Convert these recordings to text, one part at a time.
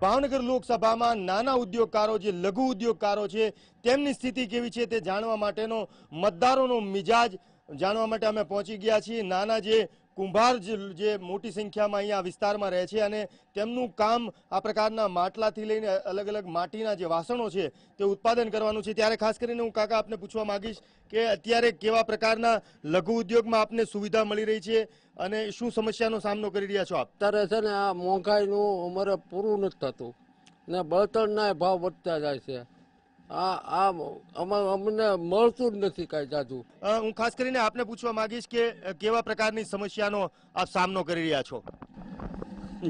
ભાવનગર લોકસભામાં નાના ઉદ્યોગકારો જે લઘુ ઉદ્યોગકારો છે તેમની સ્થિતિ કેવી છે તે જાણવા માટેનો મતદારોનો મિજાજ જાણવા માટે અમે પહોંચી ગયા છીએ। નાના જે કુંભાર જે મોટી સંખ્યામાં અહીંયા વિસ્તારમાં રહે છે અને તેમનું કામ આ પ્રકારના માટલાથી લઈને અલગ અલગ માટીના જે વાસણો છે તે ઉત્પાદન કરવાનું છે। ત્યારે ખાસ કરીને હું કાકા આપને પૂછવા માંગીશ કે અત્યારે કેવા પ્રકારના લઘુ ઉદ્યોગમાં આપને સુવિધા મળી રહી છે અને શું સમસ્યાનો સામનો કરી રહ્યા છો આપ? અત્યારે છે ને આ મોંઘાઈનું અમારે પૂરું નથી થતું ને બળતણના ભાવ વધતા જાય છે। અમને મળતું જ નથી કાંઈ જાજુ। હું ખાસ કરીને આપને પૂછવા માંગીશ કે કેવા પ્રકારની સમસ્યાનો આપ સામનો કરી રહ્યા છો?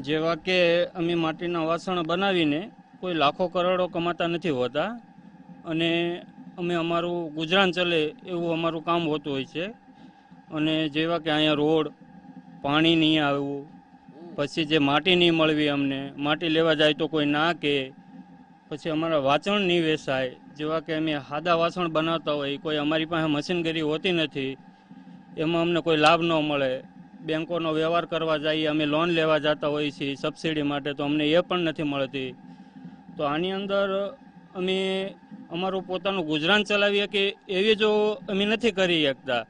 જેવા કે અમે માટીના વાસણ બનાવીને કોઈ લાખો કરોડો કમાતા નથી હોતા અને અમે અમારું ગુજરાન ચલે એવું અમારું કામ હોતું હોય છે। અને જેવા કે અહીંયા રોડ, પાણી નહીં આવવું, પછી જે માટી નહીં મળવી, અમને માટી લેવા જાય તો કોઈ ના કે, પછી અમારા વાસણ નહીં વેચાય। જેવા કે અમે સાદા વાસણ બનાવતા હોય, કોઈ અમારી પાસે મશીનગરી હોતી નથી, એમાં અમને કોઈ લાભ ન મળે। બેંકોનો વ્યવહાર કરવા જઈએ, અમે લોન લેવા જતા હોઈએ છીએ સબસિડી માટે, તો અમને એ પણ નથી મળતી। તો આની અંદર અમે અમારું પોતાનું ગુજરાન ચલાવીએ કે એવી જો અમે નથી કરી શકતા,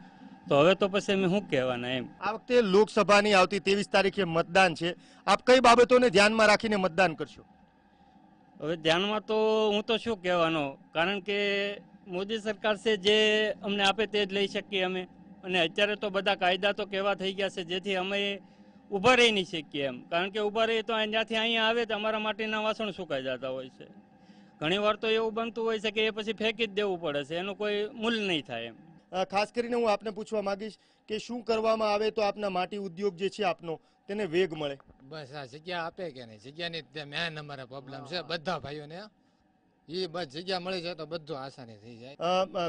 તો હવે તો પછી અમે શું કહેવાના એમ। આ વખતે લોકસભાની આવતી 23 તારીખે મતદાન છે, આપ કઈ બાબતોને ધ્યાનમાં રાખીને મતદાન કરશો? હવે ધ્યાનમાં તો હું તો શું કહેવાનો, કારણ કે મોદી સરકાર છે જે અમને આપે તે જ લઈ શકીએ અમે। અને અત્યારે તો બધા કાયદા તો કેવા થઈ ગયા છે જેથી અમે ઊભા રહી નહીં શકીએ એમ, કારણ કે ઊભા રહીએ તો જ્યાંથી અહીંયા આવે તો અમારા માટીના વાસણ સુકાઈ જતા હોય છે। ઘણી વાર તો એવું બનતું હોય છે કે એ પછી ફેંકી જ દેવું પડે છે, એનું કોઈ મૂલ્ય નહીં થાય એમ। ખાસ કરીને હું આપને પૂછવા માંગીશ કે શું કરવામાં આવે તો આપના માટી ઉદ્યોગ જે છે આપનો તેને વેગ મળે? બસ આ જગ્યા આપે કે નહીં, જગ્યાની મેન અમારા પ્રોબ્લેમ છે બધા ભાઈઓને। એ બસ જગ્યા મળી જાય તો બધું આસાની થઈ જાય।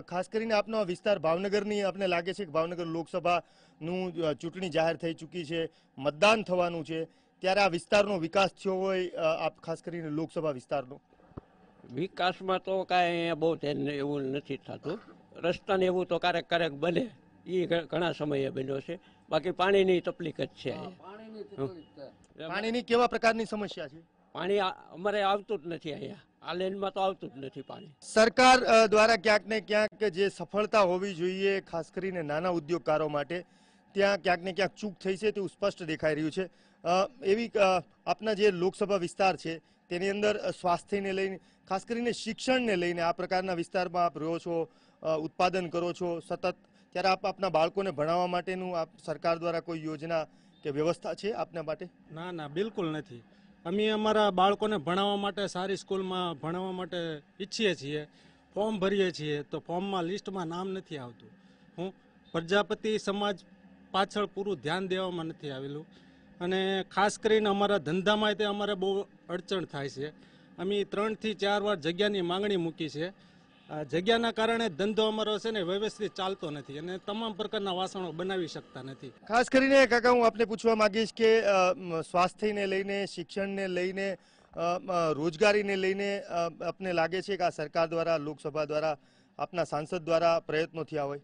ખાસ કરીને આપનો વિસ્તાર ભાવનગરની આપને લાગે છે કે ભાવનગર લોકસભાનું ચૂંટણી જાહેર થઈ ચૂકી છે, મતદાન થવાનું છે, ત્યારે આ વિસ્તારનો વિકાસ થયો હોય આપ ખાસ કરીને લોકસભા વિસ્તારનો? વિકાસમાં તો કાંઈ બહુ એવું નથી થતું। રસ્તાને એવું તો ક્યારેક ક્યારેક બને, એ ઘણા સમયે બન્યો છે, બાકી પાણીની તકલીફ જ છે। પાણીની કેવા પ્રકારની સમસ્યા છે? પાણી અમારે આવતું જ નથી, અહીંયા આ લેનમાં તો આવતું જ નથી પાણી। સરકાર દ્વારા ક્યાંક ને ક્યાંક જે સફળતા હોવી જોઈએ ખાસ કરીને નાના ઉદ્યોગકારો માટે, ત્યાં ક્યાંક ને ક્યાંક ચૂક થઈ છે તેવું સ્પષ્ટ દેખાઈ રહ્યું છે। એવી આપના જે લોકસભા વિસ્તાર છે તેની અંદર સ્વાસ્થ્યને લઈને, ખાસ કરીને શિક્ષણને લઈને આ પ્રકારના વિસ્તારમાં આપ રહો છો, ઉત્પાદન કરો છો સતત, ત્યારે આપ આપના બાળકોને ભણાવવા માટેનું આપ સરકાર દ્વારા કોઈ યોજના કે વ્યવસ્થા છે આપના માટે? ના ના, બિલકુલ નથી। અમે અમારા બાળકોને ભણાવવા માટે સારી સ્કૂલમાં ભણાવવા માટે ઈચ્છીએ છીએ, ફોર્મ ભરીએ છીએ તો ફોર્મમાં લિસ્ટમાં નામ નથી આવતું। હું પ્રજાપતિ સમાજ પાછળ પૂરું ધ્યાન દેવામાં નથી આવેલું, અને ખાસ કરીને અમારા ધંધામાં તે અમારે બહુ અડચણ થાય છે। અમે 3 થી 4 વાર જગ્યાની માંગણી મૂકી છે, જગ્યાના કારણે ધંધો અમારો છે ને વ્યવસ્થિત ચાલતો નથી અને તમામ પ્રકારના વાસણો બનાવી શકતા નથી। ખાસ કરીને કાકા હું આપને પૂછવા માંગીશ કે સ્વાસ્થ્યને લઈને, શિક્ષણને લઈને, રોજગારીને લઈને આપને લાગે છે કે આ સરકાર દ્વારા, લોકસભા દ્વારા, આપના સાંસદ દ્વારા પ્રયત્નો થયા હોય?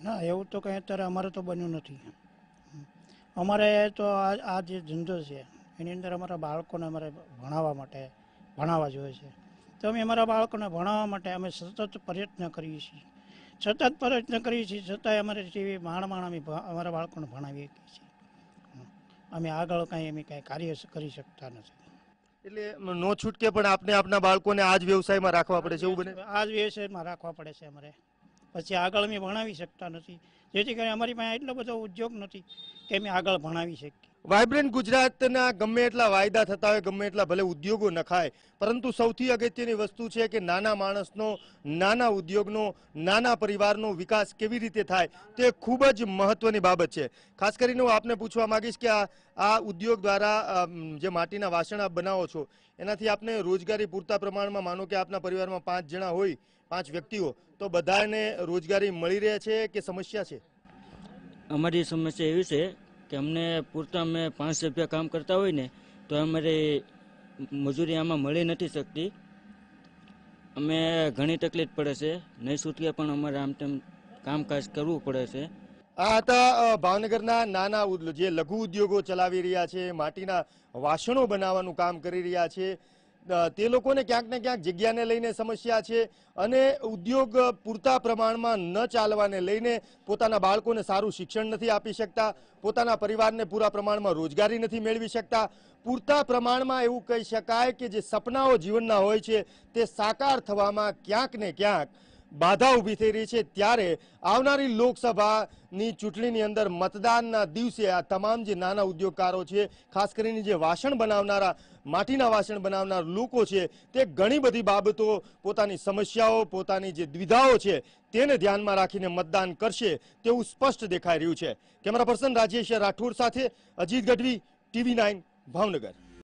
ના, એવું તો કંઈ અત્યારે અમારે તો બન્યું નથી। અમારે તો આ જે ધંધો છે એની અંદર અમારા બાળકોને અમારે ભણાવવા જોઈએ છે, તો અમે અમારા બાળકોને ભણાવવા માટે અમે સતત પ્રયત્ન કરીએ છીએ, છતાંય અમારે જેવી માણ અમે અમારા બાળકોને ભણાવીએ છીએ। અમે આગળ કાંઈ કાર્ય કરી શકતા નથી। એટલે નો છૂટકે પણ આપને આપના બાળકોને આ જ વ્યવસાયમાં રાખવા પડે છે, એવું બને? આ જ વ્યવસાયમાં રાખવા પડે છે અમારે, પછી આગળ અમે ભણાવી શકતા નથી, જેથી કરીને અમારી પાસે એટલો બધો ઉદ્યોગ નથી કે અમે આગળ ભણાવી શકીએ। વાઇબ્રન્ટ ગુજરાતના ગમે એટલા વાયદા થતા હોય, ગમે એટલા ભલે ઉદ્યોગો નખાય, પરંતુ સૌથી અગત્યની વસ્તુ છે કે નાના માણસનો, નાના ઉદ્યોગનો, નાના પરિવારનો વિકાસ કેવી રીતે થાય તે ખૂબ જ મહત્વની બાબત છે। ખાસ કરીને હું આપને પૂછવા માંગીશ કે આ ઉદ્યોગ દ્વારા જે માટીના વાસણ આપ બનાવો છો એનાથી આપને રોજગારી પૂરતા પ્રમાણમાં, માનો કે આપના પરિવારમાં 5 જણા હોય, 5 વ્યક્તિઓ, તો બધાને રોજગારી મળી રહે છે કે સમસ્યા છે? અમારી સમસ્યા એવી છે કે અમને પૂરતા અમે 5 રૂપિયા કામ કરતા હોય ને તો અમારે મજૂરી આમાં મળી નથી શકતી, અમે ઘણી તકલીફ પડે છે, નહીં છૂટકે પણ અમારે આમ તેમ કામકાજ કરવું પડે છે। આ હતા ભાવનગરના નાના જે લઘુ ઉદ્યોગો ચલાવી રહ્યા છે, માટીના વાસણો બનાવવાનું કામ કરી રહ્યા છે. તે લોકોને ક્યાંક ને ક્યાંક જગ્યાને લઈને સમસ્યા છે અને ઉદ્યોગ પૂરતા પ્રમાણમાં ન ચાલવાને લઈને પોતાના બાળકોને સારું શિક્ષણ નથી આપી શકતા, પોતાના પરિવારને પૂરા પ્રમાણમાં રોજગારી નથી મેળવી શકતા. પૂરતા પ્રમાણમાં એવું કહી શકાય કે જે સપનાઓ જીવનના હોય છે તે સાકાર થવામાં ક્યાંક ને ક્યાંક બાધા ઊભી થઈ રહી છે. ત્યારે આવનારી લોકસભાની ચૂંટણીની અંદર મતદાનના દિવસે આ તમામ જે નાના ઉદ્યોગકારો છે, ખાસ કરીને જે વાસણ બનાવનારા, માટીના વાસણ બનાવનાર લોકો છે, તે ઘણી બધી બાબતો, પોતાની સમસ્યાઓ, પોતાની જે દ્વિધાઓ છે તેને ધ્યાનમાં રાખીને મતદાન કરશે તેવું સ્પષ્ટ દેખાઈ રહ્યું છે. કેમેરા પર્સન રાજેશ રાઠોડ સાથે અજીત ગઢવી, TV9 ભાવનગર.